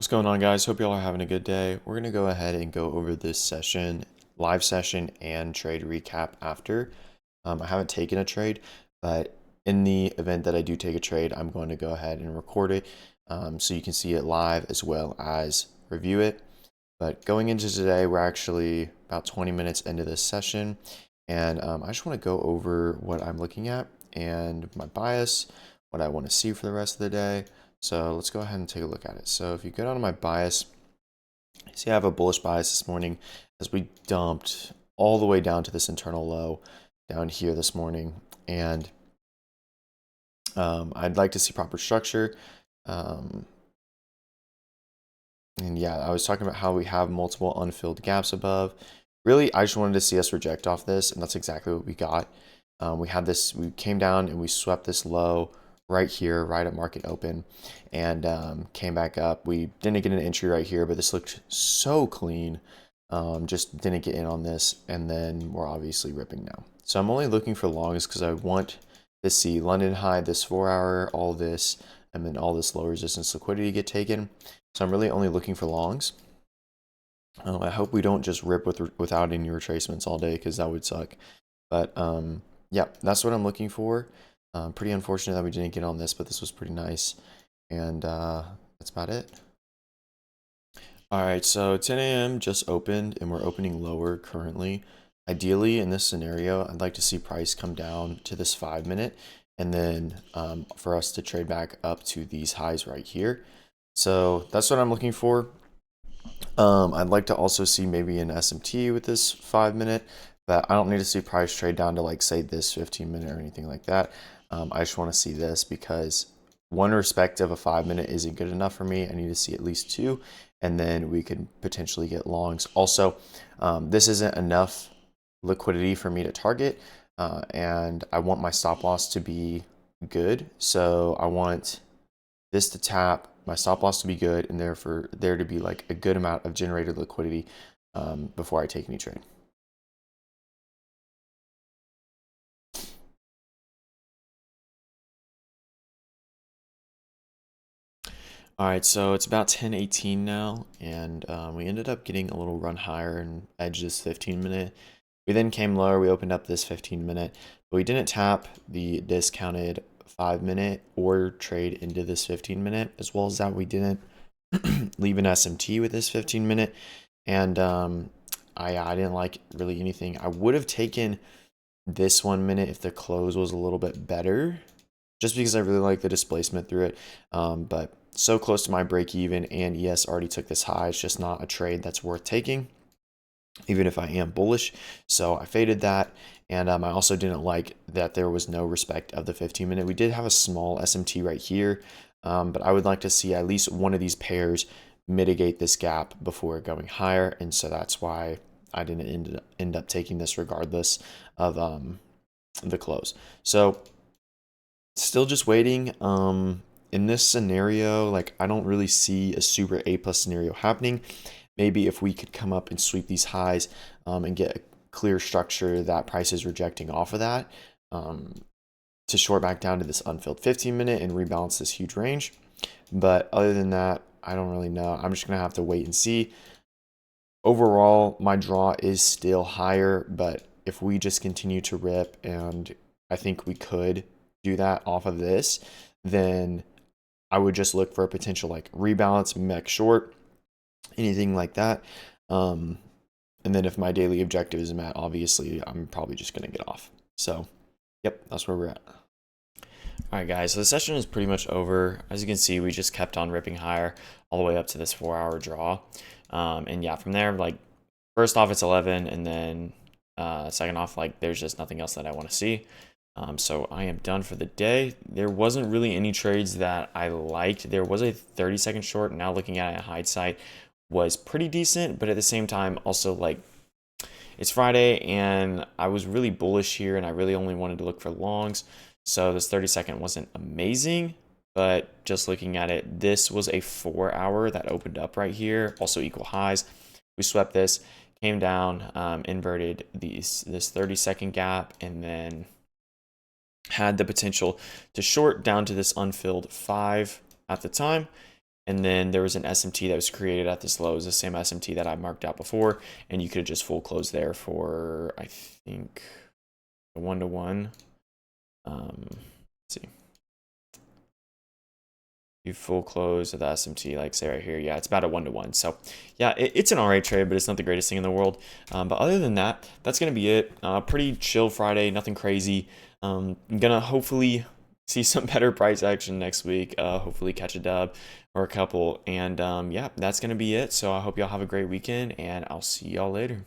What's going on, guys? Hope y'all are having a good day. We're going to go ahead and go over this session, live session, and trade recap after. I haven't taken a trade, but in the event that I do take a trade, I'm going to go ahead and record it so you can see it live as well as review it. But going into today, we're actually about 20 minutes into this session, and I just want to go over what I'm looking at and my bias, what I want to see for the rest of the day. So let's go ahead and take a look at it. So if you go down to my bias, see I have a bullish bias this morning as we dumped all the way down to this internal low down here this morning. And I'd like to see proper structure. And yeah, I was talking about how we have multiple unfilled gaps above. Really, I just wanted to see us reject off this, and that's exactly what we got. We came down and we swept this low right here, right at market open, and came back up. We didn't get an entry right here, but this looked so clean. Just didn't get in on this, and then we're obviously ripping now. So I'm only looking for longs because I want to see London high, this 4-hour, all this, and then all this low resistance liquidity get taken. So I'm really only looking for longs. I hope we don't just rip without any retracements all day because that would suck. But yeah, that's what I'm looking for. Pretty unfortunate that we didn't get on this, but this was pretty nice. And that's about it. All right, so 10 a.m. just opened and we're opening lower currently. Ideally, in this scenario, I'd like to see price come down to this 5-minute and then for us to trade back up to these highs right here. So that's what I'm looking for. I'd like to also see maybe an SMT with this 5-minute, but I don't need to see price trade down to like say this 15-minute or anything like that. I just want to see this because one respect of a 5-minute isn't good enough for me. I need to see at least two, and then we could potentially get longs. Also, this isn't enough liquidity for me to target, and I want my stop loss to be good. So I want this to tap, my stop loss to be good, and therefore there to be like a good amount of generated liquidity before I take any trade. All right, so it's about 10:18 now, and we ended up getting a little run higher and edge this 15-minute. We then came lower, we opened up this 15-minute, but we didn't tap the discounted 5-minute or trade into this 15-minute. As well as that, we didn't leave an SMT with this 15-minute, and I didn't like really anything. I would have taken this 1 minute if the close was a little bit better, just because I really like the displacement through it. But so close to my break even, and yes, already took this high. It's just not a trade that's worth taking, even if I am bullish. So I faded that. And I also didn't like that there was no respect of the 15-minute. We did have a small SMT right here, but I would like to see at least one of these pairs mitigate this gap before going higher. And so that's why I didn't end up taking this regardless of the close. So still just waiting. In this scenario, like I don't really see a super A+ scenario happening. Maybe if we could come up and sweep these highs and get a clear structure that price is rejecting off of that to short back down to this unfilled 15-minute and rebalance this huge range. But other than that, I don't really know. I'm just going to have to wait and see. Overall, my draw is still higher, but if we just continue to rip, and I think we could do that off of this, then I would just look for a potential like rebalance, mech short, anything like that. And then if my daily objective is met, obviously I'm probably just going to get off. So yep, that's where we're at. All right, guys, so the session is pretty much over. As you can see, we just kept on ripping higher all the way up to this 4-hour draw. And yeah, from there, like first off, it's 11, and then second off, like there's just nothing else that I want to see. So I am done for the day. There wasn't really any trades that I liked. There was a 30-second short. Now looking at it in hindsight, was pretty decent, but at the same time, also like it's Friday and I was really bullish here and I really only wanted to look for longs. So this 30-second wasn't amazing, but just looking at it, this was a 4-hour that opened up right here, also equal highs. We swept this, came down, inverted this 30-second gap, and then had the potential to short down to this unfilled 5 at the time. and then there was an SMT that was created at this low. It was the same SMT that I marked out before, and you could have just full closed there for, I think, a 1-to-1. Let's see. You full close of the SMT, like say right here, yeah, it's about a 1-to-1. So yeah, it's an alright trade, but it's not the greatest thing in the world. But other than that, that's gonna be it. Pretty chill Friday, nothing crazy. I'm gonna hopefully see some better price action next week. Hopefully catch a dub or a couple. And yeah, that's gonna be it. So I hope y'all have a great weekend, and I'll see y'all later.